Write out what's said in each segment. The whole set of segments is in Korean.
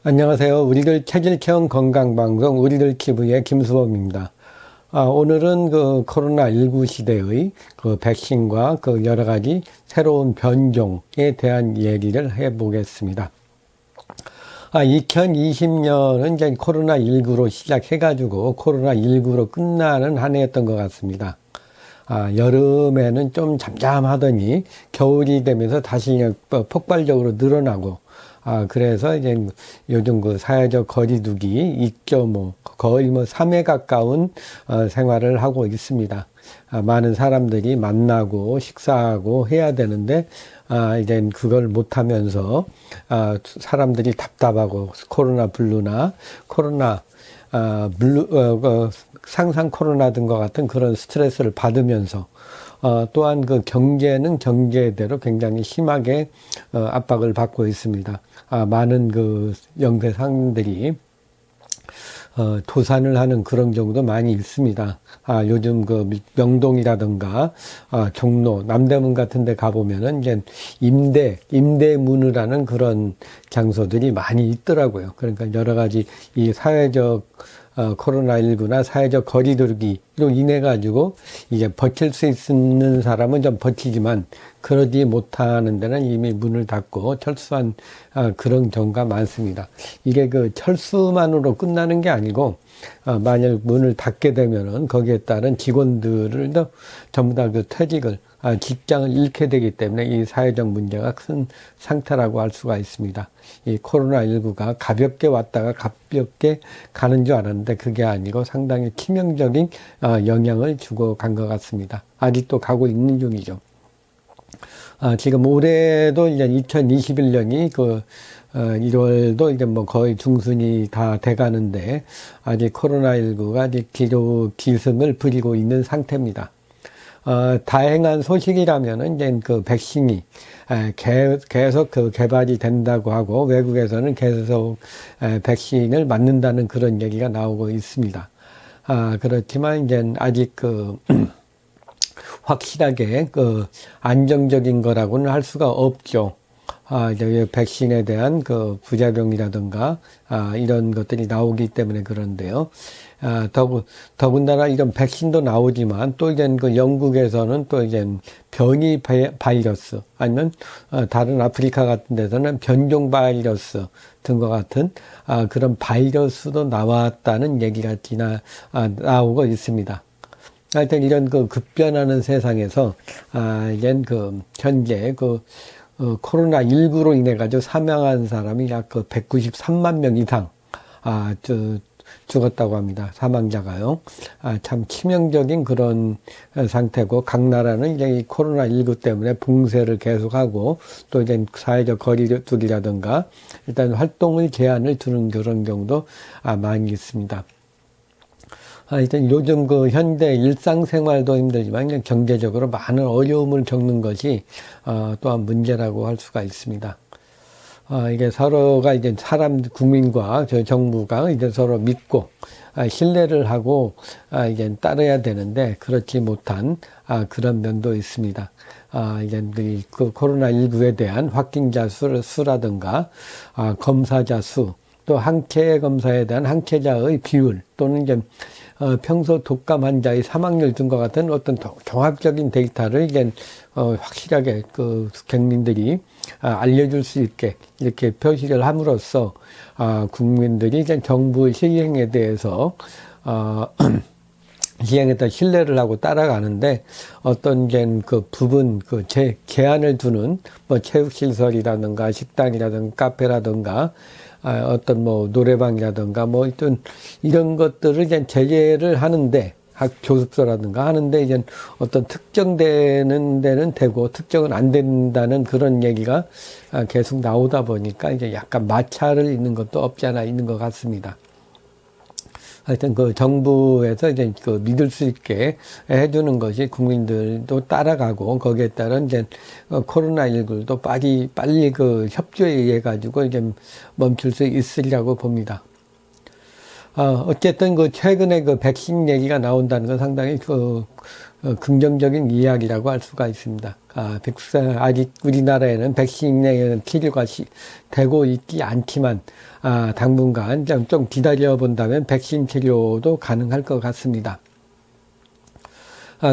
안녕하세요. 우리들 체질 체험 건강 방송 우리들 TV의 김수범입니다. 오늘은 그 코로나19 시대의 그 백신과 그 여러 가지 새로운 변종에 대한 얘기를 해보겠습니다. 2020년은 이제 코로나19로 시작해가지고 코로나19로 끝나는 한 해였던 것 같습니다. 여름에는 좀 잠잠하더니 겨울이 되면서 다시 폭발적으로 늘어나고, 그래서 이제 요즘 그 사회적 거리두기 2.5, 거의 뭐 3에 가까운 생활을 하고 있습니다. 많은 사람들이 만나고 식사하고 해야 되는데, 이제 그걸 못하면서, 사람들이 답답하고 코로나 블루나 코로나, 상상 코로나 등과 같은 그런 스트레스를 받으면서, 또한 그 경제는 경제대로 굉장히 심하게 압박을 받고 있습니다. 많은 그 영세상들이 도산을 하는 그런 경우도 많이 있습니다. 요즘 그 명동이라든가, 종로, 남대문 같은 데 가보면은 이제 임대문을 하는 그런 장소들이 많이 있더라고요. 그러니까 여러 가지 이 사회적 코로나19나 사회적 거리두기로 인해 가지고 이제 버틸 수 있는 사람은 좀 버티지만 그러지 못하는 데는 이미 문을 닫고 철수한 그런 경우가 많습니다. 이게 그 철수만으로 끝나는 게 아니고, 만약 문을 닫게 되면은 거기에 따른 직원들도 전부 다 그 퇴직을, 직장을 잃게 되기 때문에 이 사회적 문제가 큰 상태라고 할 수가 있습니다. 이 코로나19가 가볍게 왔다가 가볍게 가는 줄 알았는데 그게 아니고 상당히 치명적인 영향을 주고 간 것 같습니다. 아직도 가고 있는 중이죠. 지금 올해도 이제 2021년이 1월도 이제 뭐 거의 중순이 다 돼가는데 아직 코로나19가 아직 기승을 부리고 있는 상태입니다. 다행한 소식이라면은 이제 그 백신이 계속 그 개발이 된다고 하고 외국에서는 계속 백신을 맞는다는 그런 얘기가 나오고 있습니다. 그렇지만 이제 아직 확실하게 안정적인 거라고는 할 수가 없죠. 이제 백신에 대한 그 부작용이라든가, 이런 것들이 나오기 때문에 그런데요. 더군다나 이런 백신도 나오지만 또 이제 그 영국에서는 또 이제 변이 바이러스 아니면 다른 아프리카 같은 데서는 변종 바이러스 등과 같은 그런 바이러스도 나왔다는 얘기가 나오고 있습니다. 하여튼 이런 그 급변하는 세상에서, 이제 현재 코로나19로 인해 가지고 사망한 사람이 약 193만 명 이상, 죽었다고 합니다. 사망자가요. 참 치명적인 그런 상태고, 각 나라는 이제 이 코로나19 때문에 봉쇄를 계속하고, 또 이제 사회적 거리두기라든가, 일단 활동을 제한을 두는 그런 경우도 많이 있습니다. 일단 요즘 그 현대 일상생활도 힘들지만 경제적으로 많은 어려움을 겪는 것이 또한 문제라고 할 수가 있습니다. 이게 서로가 이제 국민과 정부가 이제 서로 믿고 신뢰를 하고 이제 따라야 되는데 그렇지 못한 그런 면도 있습니다. 이제 그 코로나19에 대한 확진자 수라든가 검사자 수, 또 항체 검사에 대한 항체자의 비율 또는 이제 평소 독감 환자의 사망률 등과 같은 어떤 종합적인 데이터를 이제 확실하게 국민들이 알려줄 수 있게 이렇게 표시를 함으로써 국민들이 이제 정부의 시행에 대해서 시행에다 신뢰를 하고 따라가는데 어떤 그 부분 제한을 두는 뭐 체육시설이라든가 식당이라든가 카페라든가 어떤 뭐 노래방이라든가 뭐 이런 것들을 이제 제재를 하는데 교습소라든가 하는데 이제 어떤 특정되는 데는 되고 특정은 안 된다는 그런 얘기가 계속 나오다 보니까 이제 약간 마찰을 있는 것도 없지 않아 있는 것 같습니다. 하여튼 정부에서 이제 믿을 수 있게 해주는 것이 국민들도 따라가고 거기에 따른 이제 코로나19도 빨리 협조에 의해 가지고 이제 멈출 수 있으리라고 봅니다. 어쨌든 그 최근에 그 백신 얘기가 나온다는 건 상당히 긍정적인 이야기라고 할 수가 있습니다. 아직 우리나라에는 백신의 치료가 되고 있지 않지만, 당분간 좀 기다려 본다면 백신 치료도 가능할 것 같습니다.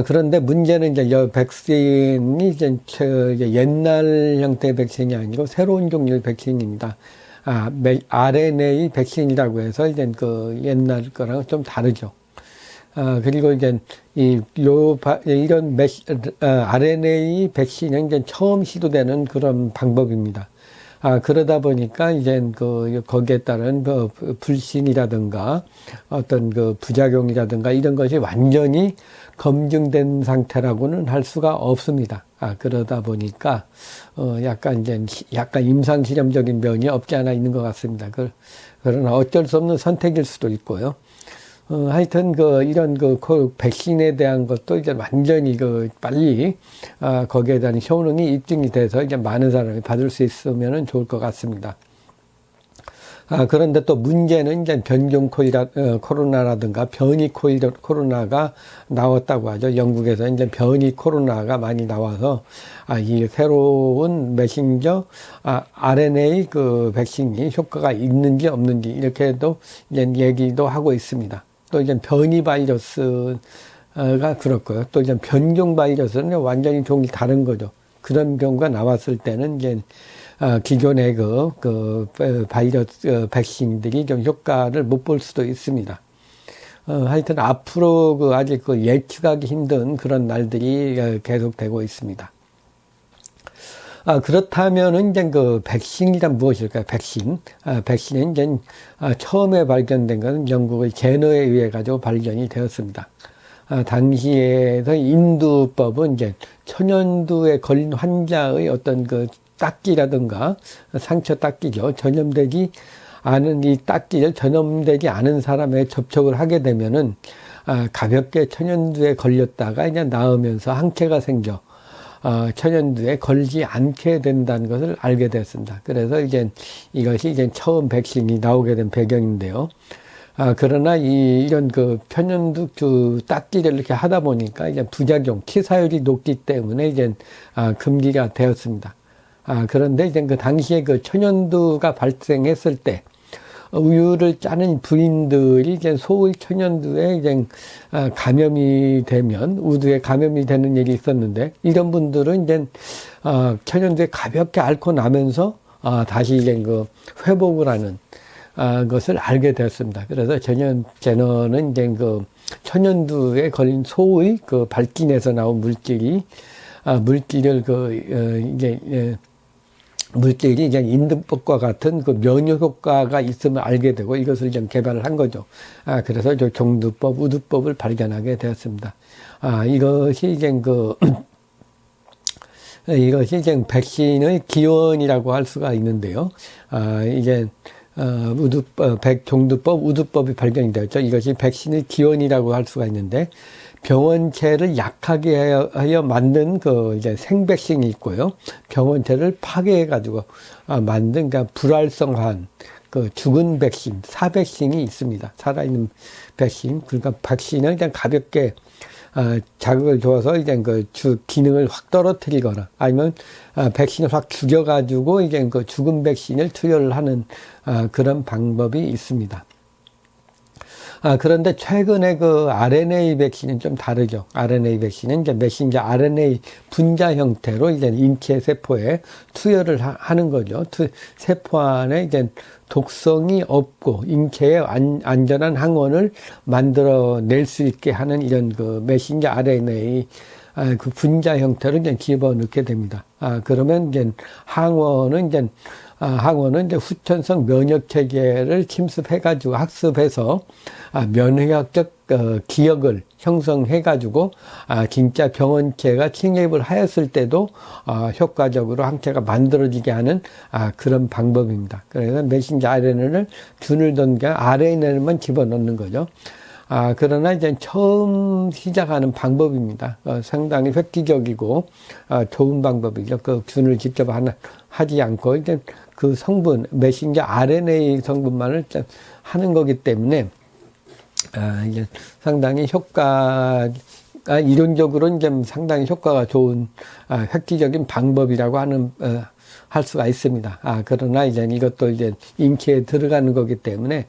그런데 문제는 이제 이 백신이 이제 옛날 형태의 백신이 아니고 새로운 종류의 백신입니다. RNA 백신이라고 해서 이제 그 옛날 거랑 좀 다르죠. 그리고 이제 이런 RNA 백신은 이제 처음 시도되는 그런 방법입니다. 그러다 보니까 이제 거기에 따른 불신이라든가 어떤 부작용이라든가 이런 것이 완전히 검증된 상태라고는 할 수가 없습니다. 그러다 보니까, 약간 임상실험적인 면이 없지 않아 있는 것 같습니다. 그러나 어쩔 수 없는 선택일 수도 있고요. 하여튼 이런 백신에 대한 것도 이제 완전히 빨리 거기에 대한 효능이 입증이 돼서 이제 많은 사람이 받을 수 있으면 좋을 것 같습니다. 그런데 또 문제는 이제 변종 코로나라든가 변이 코로나가 나왔다고 하죠. 영국에서 이제 변이 코로나가 많이 나와서 이 새로운 메신저 RNA 백신이 효과가 있는지 없는지 이렇게도 이제 얘기도 하고 있습니다. 또 이제 변이 바이러스가 그렇고요. 또 이제 변종 바이러스는 완전히 종이 다른 거죠. 그런 경우가 나왔을 때는 이제 기존의 바이러스 백신들이 좀 효과를 못 볼 수도 있습니다. 하여튼 앞으로 아직 예측하기 힘든 그런 날들이 계속되고 있습니다. 그렇다면은 이제 백신이란 무엇일까요? 백신은 이제 처음에 발견된 것은 영국의 제너에 의해 가지고 발견이 되었습니다. 당시에서 인두법은 이제 천연두에 걸린 환자의 어떤 딱지라든가 상처 딱지죠. 전염되지 않은 이 딱지를 전염되지 않은 사람에 접촉을 하게 되면은 가볍게 천연두에 걸렸다가 이제 나으면서 항체가 생겨 천연두에 걸리지 않게 된다는 것을 알게 됐습니다. 그래서 이것이 처음 백신이 나오게 된 배경인데요. 그러나 이런 천연두 딱지를 이렇게 하다 보니까 이제 부작용, 치사율이 높기 때문에 금기가 되었습니다. 그런데 이제 당시에 천연두가 발생했을 때 우유를 짜는 부인들이 소의 천연두에 감염이 되면 우두에 감염이 되는 일이 있었는데 이런 분들은 천연두에 가볍게 앓고 나면서 다시 회복을 하는 것을 알게 되었습니다. 그래서 제너는 천연두에 걸린 소의 발진에서 나온 물질이 인두법과 같은 면역 효과가 있음을 알게 되고 이것을 개발을 한 거죠. 그래서 종두법, 우두법을 발견하게 되었습니다. 이것이 백신의 기원이라고 할 수가 있는데요. 종두법, 우두법이 발견이 되었죠. 이것이 백신의 기원이라고 할 수가 있는데, 병원체를 약하게 하여 만든 생백신이 있고요. 병원체를 파괴해가지고 만든 불활성한 죽은 백신, 사백신이 있습니다. 살아있는 백신. 그러니까 백신을 그냥 가볍게 자극을 줘서 기능을 확 떨어뜨리거나 아니면 백신을 확 죽여가지고 죽은 백신을 투여를 하는 그런 방법이 있습니다. 그런데 최근에 RNA 백신은 좀 다르죠. RNA 백신은 메신저 RNA 분자 형태로 인체 세포에 투여를 하는 거죠. 세포 안에 독성이 없고 인체에 안전한 항원을 만들어낼 수 있게 하는 이런 메신저 RNA 분자 형태로 집어넣게 됩니다. 그러면 항원은 후천성 면역 체계를 침습해가지고 학습해서 면역학적 기억을 형성해가지고 진짜 병원체가 침입을 하였을 때도 효과적으로 항체가 만들어지게 하는 그런 방법입니다. 그래서 메신저 RNA를 균을 둔 게 RNA만 집어넣는 거죠. 그러나 처음 시작하는 방법입니다. 상당히 획기적이고 좋은 방법이죠. 균을 직접 하지 않고 성분, 메신저 RNA 성분만을 하는 거기 때문에 이게 상당히 이론적으로 이제 상당히 효과가 좋은, 획기적인 방법이라고 할 수가 있습니다. 그러나 이제 이것도 이제 인체에 들어가는 거기 때문에,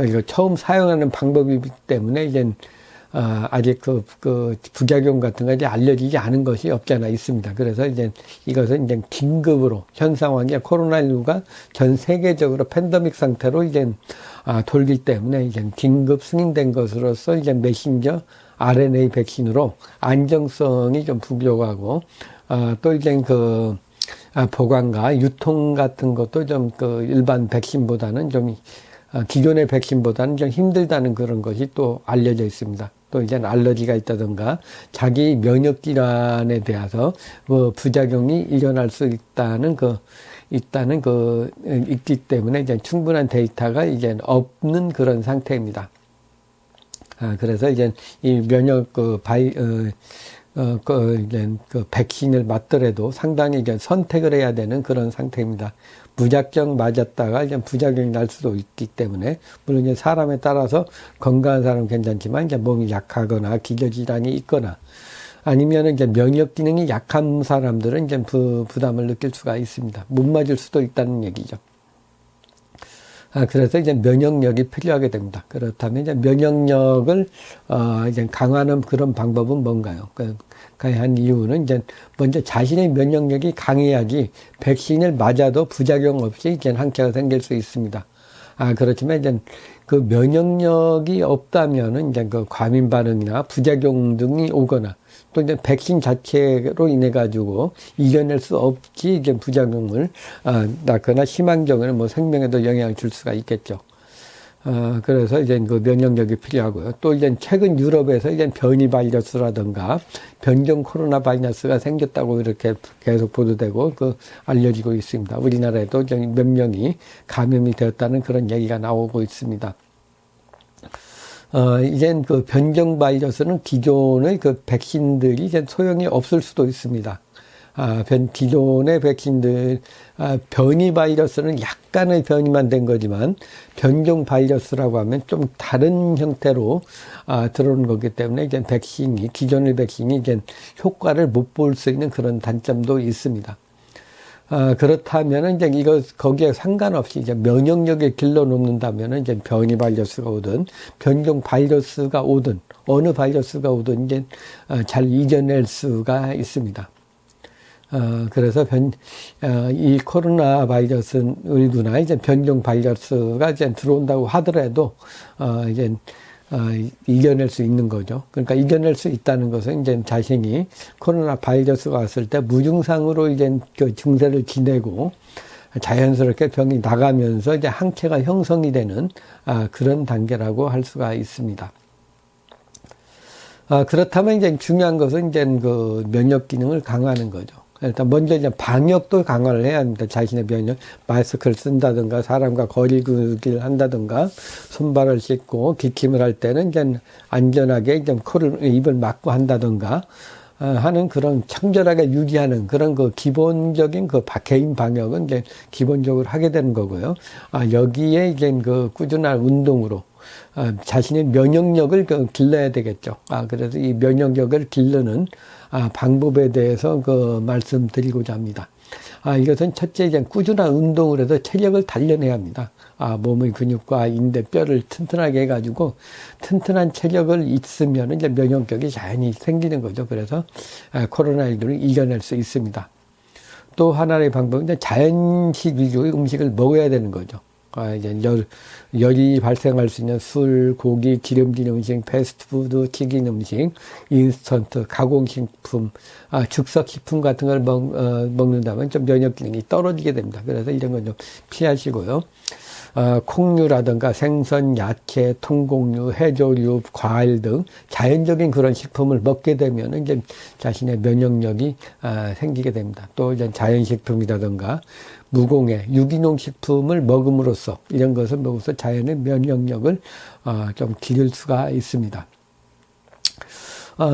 이거 처음 사용하는 방법이기 때문에 이제, 아직 그 부작용 같은 거 이제 알려지지 않은 것이 없지 않아 있습니다. 그래서 이제 이것은 이제 긴급으로 현 상황에 코로나19가 전 세계적으로 팬데믹 상태로 이제 돌기 때문에 이제 긴급 승인된 것으로서 이제 메신저 RNA 백신으로 안정성이 좀 부족하고, 또 이제 보관과 유통 같은 것도 좀 일반 백신보다는 좀 기존의 백신보다는 좀 힘들다는 그런 것이 또 알려져 있습니다. 또 이제 알러지가 있다든가 자기 면역 질환에 대해서 부작용이 일어날 수 있기 때문에 이제 충분한 데이터가 이제 없는 그런 상태입니다. 그래서 이제 이 면역 백신을 맞더라도 상당히 이제 선택을 해야 되는 그런 상태입니다. 무작정 맞았다가 이제 부작용이 날 수도 있기 때문에, 물론 이제 사람에 따라서 건강한 사람은 괜찮지만 이제 몸이 약하거나 기저질환이 있거나 아니면 이제 면역 기능이 약한 사람들은 이제 부담을 느낄 수가 있습니다. 못 맞을 수도 있다는 얘기죠. 그래서 이제 면역력이 필요하게 됩니다. 그렇다면 이제 면역력을, 이제 강화하는 그런 방법은 뭔가요? 강한 이유는 이제 먼저 자신의 면역력이 강해야지 백신을 맞아도 부작용 없이 이제 항체가 생길 수 있습니다. 그렇지만 이제 그 면역력이 없다면은 이제 그 과민 반응이나 부작용 등이 오거나 또 이제 백신 자체로 인해 가지고 이겨낼 수 없이 이제 부작용을 낳거나 심한 경우는 뭐 생명에도 영향을 줄 수가 있겠죠. 그래서 이제 그 면역력이 필요하고요. 또 이제 최근 유럽에서 이제 변이 바이러스라든가 변종 코로나 바이러스가 생겼다고 이렇게 계속 보도되고 알려지고 있습니다. 우리나라에도 몇 명이 감염이 되었다는 그런 얘기가 나오고 있습니다. 이젠 그 변종 바이러스는 기존의 그 백신들이 이제 소용이 없을 수도 있습니다. 기존의 백신들, 변이 바이러스는 약간의 변이만 된 거지만, 변종 바이러스라고 하면 좀 다른 형태로, 들어오는 거기 때문에, 이제 기존의 백신이 이제 효과를 못 볼 수 있는 그런 단점도 있습니다. 그렇다면은 이제 거기에 상관없이 이제 면역력을 길러 놓는다면은 이제 변이 바이러스가 오든, 변종 바이러스가 오든, 어느 바이러스가 오든 이제, 잘 이겨낼 수가 있습니다. 그래서 이 코로나 바이러스나 이제 변종 바이러스가 이제 들어온다고 하더라도, 이제, 이겨낼 수 있는 거죠. 그러니까 이겨낼 수 있다는 것은 이제 자신이 코로나 바이러스가 왔을 때 무증상으로 이제 그 증세를 지내고 자연스럽게 병이 나가면서 이제 항체가 형성이 되는, 그런 단계라고 할 수가 있습니다. 그렇다면 이제 중요한 것은 이제 그 면역 기능을 강화하는 거죠. 일단 먼저 이제 방역도 강화를 해야 합니다. 자신의 면역, 마스크를 쓴다든가 사람과 거리두기를 한다든가 손발을 씻고 기침을 할 때는 이제 안전하게 이제 입을 막고 한다든가 하는 그런 청결하게 유지하는 그런 그 기본적인 개인 방역은 이제 기본적으로 하게 되는 거고요. 여기에 이제 그 꾸준한 운동으로 자신의 면역력을 길러야 되겠죠. 그래서 이 면역력을 기르는 방법에 대해서 말씀드리고자 합니다. 이것은 첫째 이제 꾸준한 운동을 해서 체력을 단련해야 합니다. 몸의 근육과 인대, 뼈를 튼튼하게 해가지고 튼튼한 체력을 있으면 이제 면역력이 자연히 생기는 거죠. 그래서 코로나19를 이겨낼 수 있습니다. 또 하나의 방법은 이제 자연식 위주의 음식을 먹어야 되는 거죠. 이제 열이 발생할 수 있는 술, 고기, 기름진 음식, 패스트푸드, 튀긴 음식, 인스턴트, 가공식품, 즉석식품 같은 걸 먹는다면 좀 면역 기능이 떨어지게 됩니다. 그래서 이런 건 좀 피하시고요. 콩류라든가 생선, 야채, 통곡류, 해조류, 과일 등 자연적인 그런 식품을 먹게 되면 이제 자신의 면역력이 생기게 됩니다. 또 이제 자연식품이라든가 무공해, 유기농 식품을 먹음으로써 이런 것을 먹어서 자연의 면역력을 좀 기를 수가 있습니다.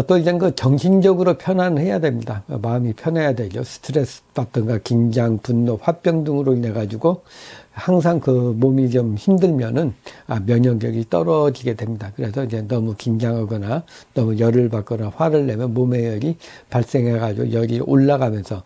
또 이제 정신적으로 편안해야 됩니다. 마음이 편해야 되죠. 스트레스 받든가 긴장, 분노, 화병 등으로 인해 가지고 항상 그 몸이 좀 힘들면은 면역력이 떨어지게 됩니다. 그래서 이제 너무 긴장하거나 너무 열을 받거나 화를 내면 몸의 열이 발생해가지고 열이 올라가면서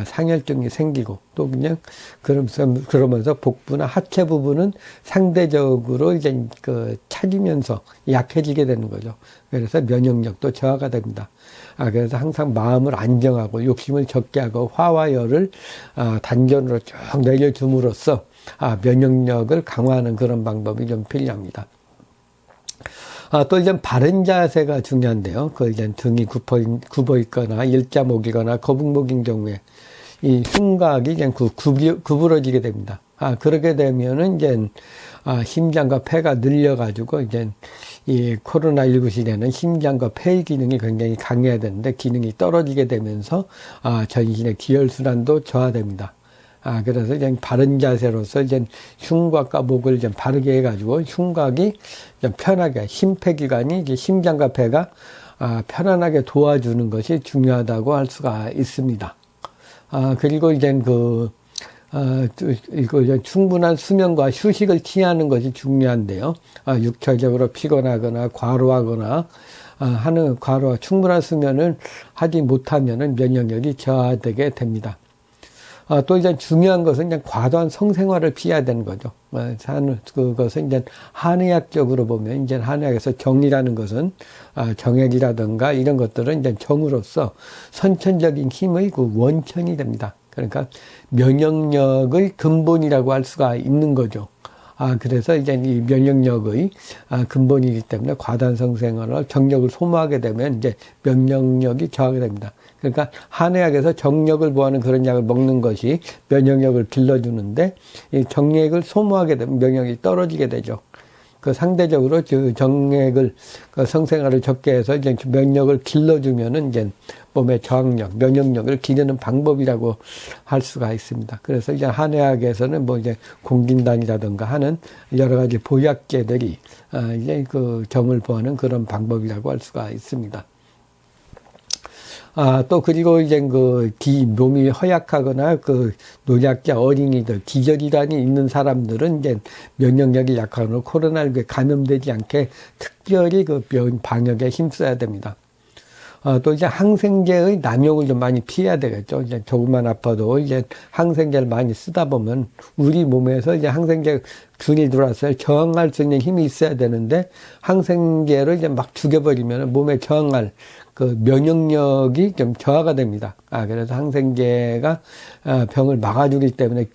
상열증이 생기고 또 그냥 그러면서 복부나 하체 부분은 상대적으로 이제 그 차지면서 약해지게 되는 거죠. 그래서 면역력도 저하가 됩니다. 그래서 항상 마음을 안정하고 욕심을 적게 하고 화와 열을 단전으로 쭉 내려줌으로써 면역력을 강화하는 그런 방법이 좀 필요합니다. 또 이제 바른 자세가 중요한데요. 그 이제 등이 굽어 있거나 일자목이거나 거북목인 경우에 이 흉곽이 이제 구부러지게 됩니다. 그렇게 되면은 이제 심장과 폐가 늘려가지고 이제 이 코로나19 시대는 심장과 폐의 기능이 굉장히 강해야 되는데 기능이 떨어지게 되면서 전신의 기혈순환도 저하됩니다. 그래서 이제 바른 자세로서 이제 흉곽과 목을 좀 바르게 해가지고 흉곽이 좀 편하게 심폐기관이 이제 심장과 폐가 편안하게 도와주는 것이 중요하다고 할 수가 있습니다. 그리고 이제 이거 충분한 수면과 휴식을 취하는 것이 중요한데요. 육체적으로 피곤하거나 과로하거나 충분한 수면을 하지 못하면은 면역력이 저하되게 됩니다. 또 이제 중요한 것은 이제 과도한 성생활을 피해야 되는 거죠. 그것은 이제 한의학적으로 보면 이제 한의학에서 정이라는 것은 정액이라든가 이런 것들은 이제 정으로서 선천적인 힘의 그 원천이 됩니다. 그러니까 면역력의 근본이라고 할 수가 있는 거죠. 그래서 이제 이 면역력의 근본이기 때문에 과다한 성생활로 정력을 소모하게 되면 이제 면역력이 저하게 됩니다. 그러니까 한의학에서 정력을 보하는 그런 약을 먹는 것이 면역력을 길러주는데 이 정액을 소모하게 되면 면역력이 떨어지게 되죠. 상대적으로 정액을 성생활을 적게 해서 이제 면역을 길러주면은 이제 몸의 저항력, 면역력을 기르는 방법이라고 할 수가 있습니다. 그래서 이제 한의학에서는 뭐 이제 공진단이라든가 하는 여러 가지 보약제들이 이제 그 정을 보하는 그런 방법이라고 할 수가 있습니다. 또 그리고 이제 몸이 허약하거나 노약자 어린이들, 기저질환이 있는 사람들은 이제 면역력이 약하거나 코로나19에 감염되지 않게 특별히 방역에 힘써야 됩니다. 또 이제 항생제의 남용을 좀 많이 피해야 되겠죠. 이제 조금만 아파도 이제 항생제를 많이 쓰다 보면 우리 몸에서 이제 항생제 균이 들어왔어요. 저항할 수 있는 힘이 있어야 되는데 항생제를 이제 막 죽여버리면 몸에 저항할 면역력이 좀 저하가 됩니다. 그래서 항생제가 병을 막아주기 때문에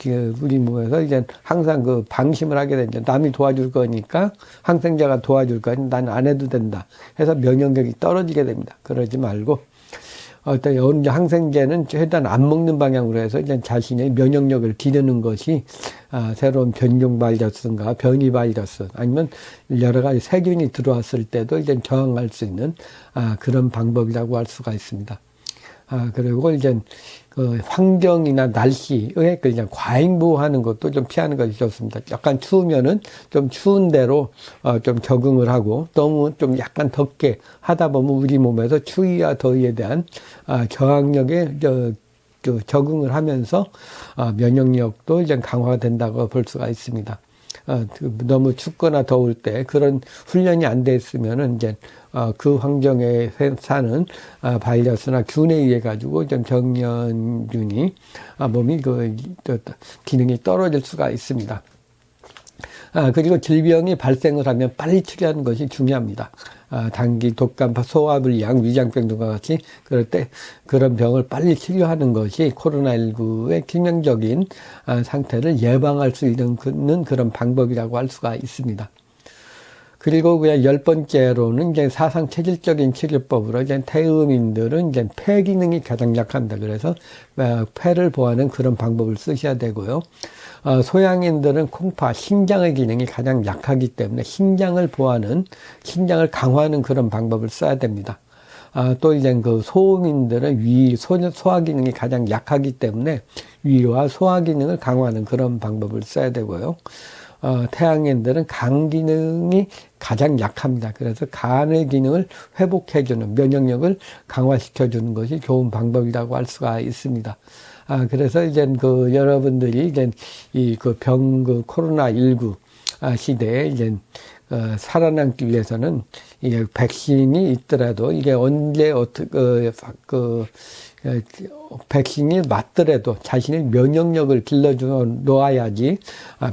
우리 몸에서 이제 항상 방심을 하게 되죠. 남이 도와줄 거니까 항생제가 도와줄 거니 난 안 해도 된다. 해서 면역력이 떨어지게 됩니다. 그러지 말고 어떤 항생제는 최대한 안 먹는 방향으로 해서 이제 자신의 면역력을 기르는 것이 새로운 변종 바이러스인가 변이 바이러스 아니면 여러 가지 세균이 들어왔을 때도 이제 저항할 수 있는 그런 방법이라고 할 수가 있습니다. 그리고 이제 환경이나 날씨에 그냥 과잉보호하는 것도 좀 피하는 것이 좋습니다. 약간 추우면은 좀 추운 대로 좀 적응을 하고 너무 좀 약간 덥게 하다 보면 우리 몸에서 추위와 더위에 대한 저항력에 적응을 하면서 면역력도 이제 강화가 된다고 볼 수가 있습니다. 너무 춥거나 더울 때 그런 훈련이 안 돼 있으면은 이제 그 환경에 사는 바이러스나 균에 의해 가지고 좀 정년균이 몸이 기능이 떨어질 수가 있습니다. 그리고 질병이 발생을 하면 빨리 치료하는 것이 중요합니다. 단기 독감, 소화불량, 위장병 등과 같이 그럴 때 그런 병을 빨리 치료하는 것이 코로나19의 치명적인 상태를 예방할 수 있는 그런 방법이라고 할 수가 있습니다. 그리고 그냥 10번째로는 이제 사상 체질적인 치료법으로 이제 태음인들은 이제 폐 기능이 가장 약합니다. 그래서 폐를 보호하는 그런 방법을 쓰셔야 되고요. 소양인들은 콩파, 신장의 기능이 가장 약하기 때문에 신장을 보호하는, 신장을 강화하는 그런 방법을 써야 됩니다. 또 이제 소음인들은 소화 기능이 가장 약하기 때문에 위와 소화 기능을 강화하는 그런 방법을 써야 되고요. 태양인들은 간 기능이 가장 약합니다. 그래서 간의 기능을 회복해주는 면역력을 강화시켜주는 것이 좋은 방법이라고 할 수가 있습니다. 그래서 이제 그 여러분들이 이제 이 그 코로나19 시대에 이제 살아남기 위해서는 이게 백신이 있더라도 이게 언제 어떻게 백신이 맞더라도 자신의 면역력을 길러주어 놓아야지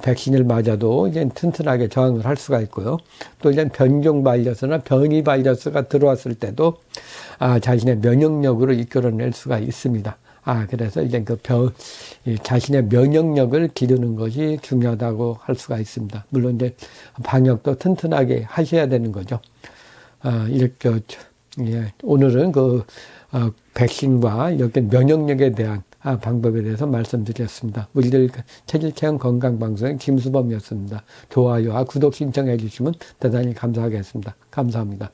백신을 맞아도 이제 튼튼하게 저항을 할 수가 있고요. 또 이제 변종 바이러스나 변이 바이러스가 들어왔을 때도 자신의 면역력으로 이끌어낼 수가 있습니다. 그래서 이제 자신의 면역력을 기르는 것이 중요하다고 할 수가 있습니다. 물론 이제 방역도 튼튼하게 하셔야 되는 거죠. 이렇게, 예, 오늘은 백신과 이렇게 면역력에 대한 방법에 대해서 말씀드렸습니다. 우리들 체질체험 건강방송의 김수범이었습니다. 좋아요와 구독 신청해 주시면 대단히 감사하겠습니다. 감사합니다.